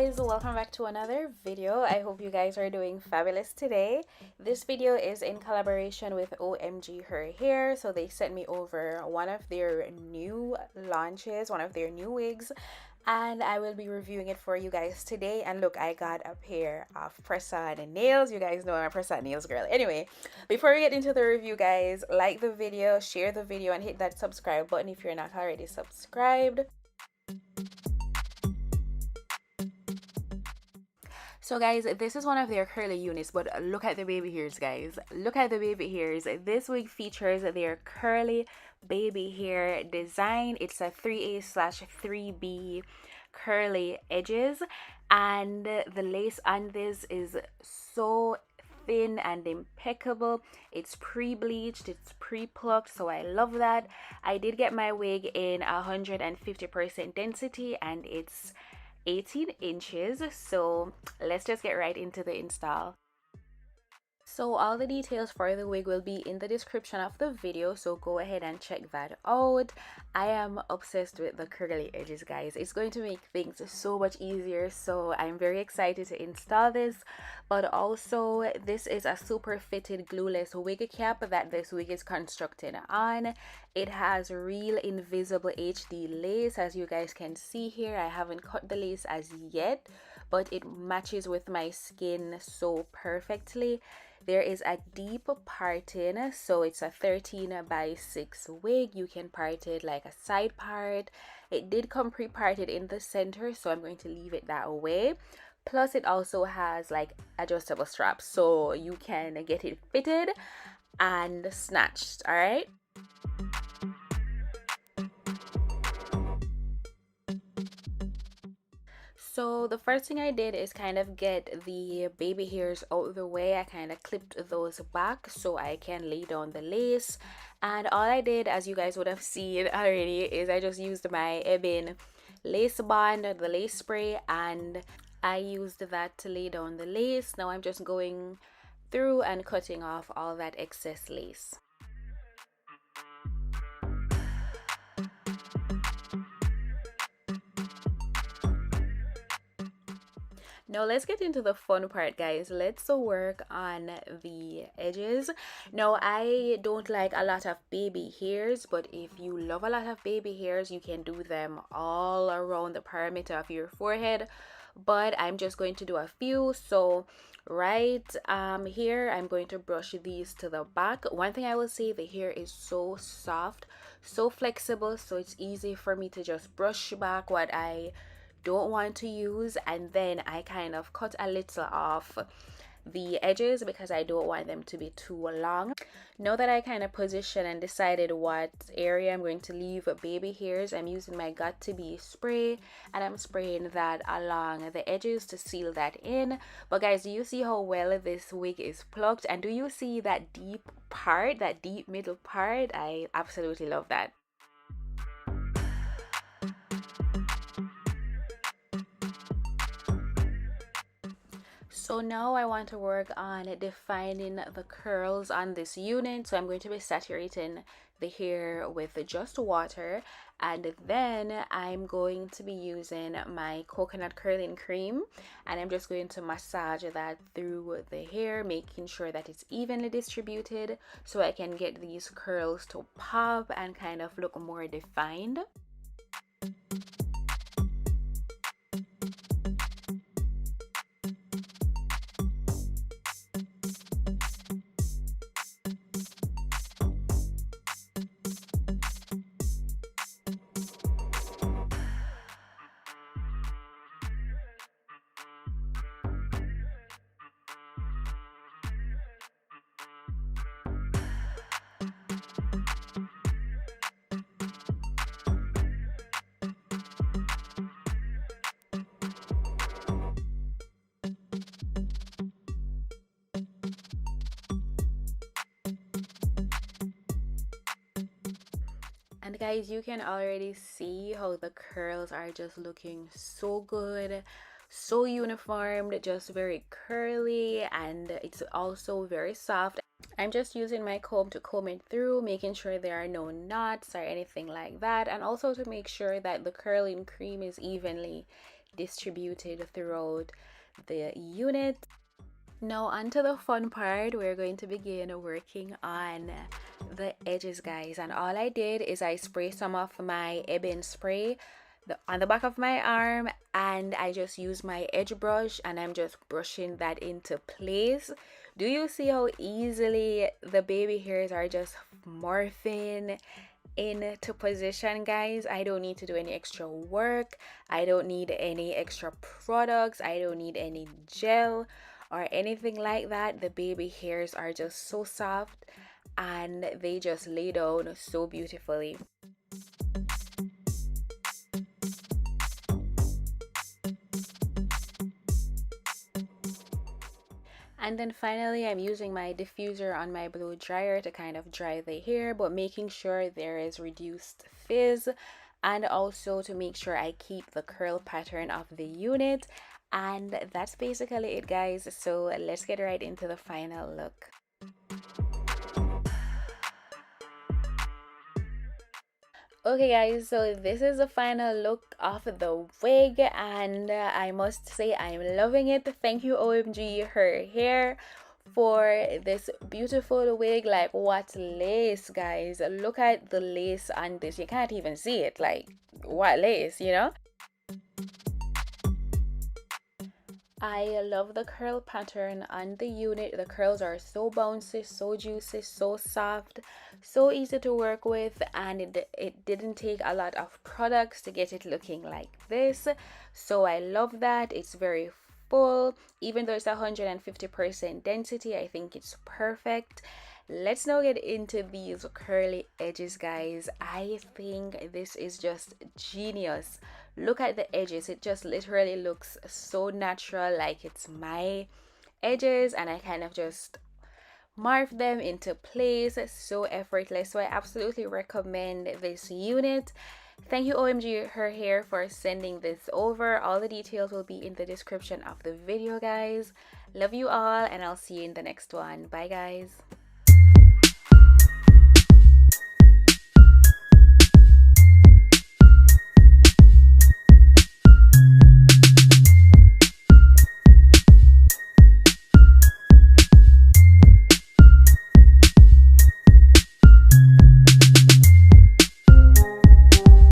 guys, welcome back to another video. I hope you guys are doing fabulous today. This video is in collaboration with OMGHerHair. So they sent me over one of their new launches, one of their new wigs, and I will be reviewing it for you guys today. And look, I got a pair of press-on nails. You guys know I'm a press-on nails girl. Anyway, before we get into the review, guys, like the video, share the video, and hit that subscribe button if you're not already subscribed. So guys, this is one of their curly units, but look at the baby hairs, guys. Look at the baby hairs. This wig features their curly baby hair design. It's a 3A/3B curly edges, and the lace on this is so thin and impeccable. It's pre-bleached, it's pre-plucked, so I love that. I did get my wig in 150% density, and it's 18 inches. So let's just get right into the install. So all the details for the wig will be in the description of the video, so go ahead and check that out. I am obsessed with the curly edges, guys. It's going to make things so much easier, so I'm very excited to install this. But also, this is a super fitted glueless wig cap that this wig is constructed on. It has real invisible HD lace, as you guys can see here. I haven't cut the lace as yet, but it matches with my skin so perfectly. There is a deep parting, so it's a 13/6 wig. You can part it like a side part. It did come pre-parted in the center, so I'm going to leave it that way. Plus it also has like adjustable straps, so you can get it fitted and snatched. All right. So the first thing I did is kind of get the baby hairs out of the way. I kind of clipped those back so I can lay down the lace. And all I did, as you guys would have seen already, is I just used my 𝐿 lace bond, the lace spray, and I used that to lay down the lace. Now I'm just going through and cutting off all that excess lace. Now let's get into the fun part, guys. Let's work on the edges. Now I don't like a lot of baby hairs, but if you love a lot of baby hairs, you can do them all around the perimeter of your forehead, but I'm just going to do a few. So right here, I'm going to brush these to the back. One thing I will say, the hair is so soft, so flexible, so it's easy for me to just brush back what I don't want to use, and then I kind of cut a little off the edges because I don't want them to be too long. Now that I kind of positioned and decided what area I'm going to leave baby hairs, I'm using my 𝐬𝐷𝐈𝐍𝐵 spray, and I'm spraying that along the edges to seal that in. But guys, do you see how well this wig is plucked? And do you see that deep part, that deep middle part? I absolutely love that. So now I want to work on defining the curls on this unit. So I'm going to be saturating the hair with just water, and then I'm going to be using my coconut curling cream, and I'm just going to massage that through the hair, making sure that it's evenly distributed so I can get these curls to pop and kind of look more defined. And guys, you can already see how the curls are just looking so good, so uniformed, just very curly, and it's also very soft. I'm just using my comb to comb it through, making sure there are no knots or anything like that, and also to make sure that the curling cream is evenly distributed throughout the unit. Now onto the fun part. We're going to begin working on the edges, guys, and all I did is I spray some of my ebony spray on the back of my arm, and I just use my edge brush and I'm just brushing that into place. Do you see how easily the baby hairs are just morphing into position, guys? I don't need to do any extra work. I don't need any extra products. I don't need any gel or anything like that. The baby hairs are just so soft and they just lay down so beautifully. And then finally, I'm using my diffuser on my blow dryer to kind of dry the hair, but making sure there is reduced fizz, and also to make sure I keep the curl pattern of the unit. And that's basically it, guys. So let's get right into the final look. Okay guys, so this is the final look of the wig, and I must say I'm loving it. Thank you OMGHerHair for this beautiful wig. Like, what lace, guys? Look at the lace on this. You can't even see it. Like, what lace, you know? I love the curl pattern on the unit. The curls are so bouncy, so juicy, so soft, so easy to work with, and it didn't take a lot of products to get it looking like this. So I love that. It's very full. Even though it's 150% density, I think it's perfect. Let's now get into these curly edges, guys. I think this is just genius. Look at the edges. It just literally looks so natural, like it's my edges, and I kind of just morph them into place so effortless. So I absolutely recommend this unit. Thank you OMGHerHair for sending this over. All the details will be in the description of the video, guys. Love you all, and I'll see you in the next one. Bye, guys.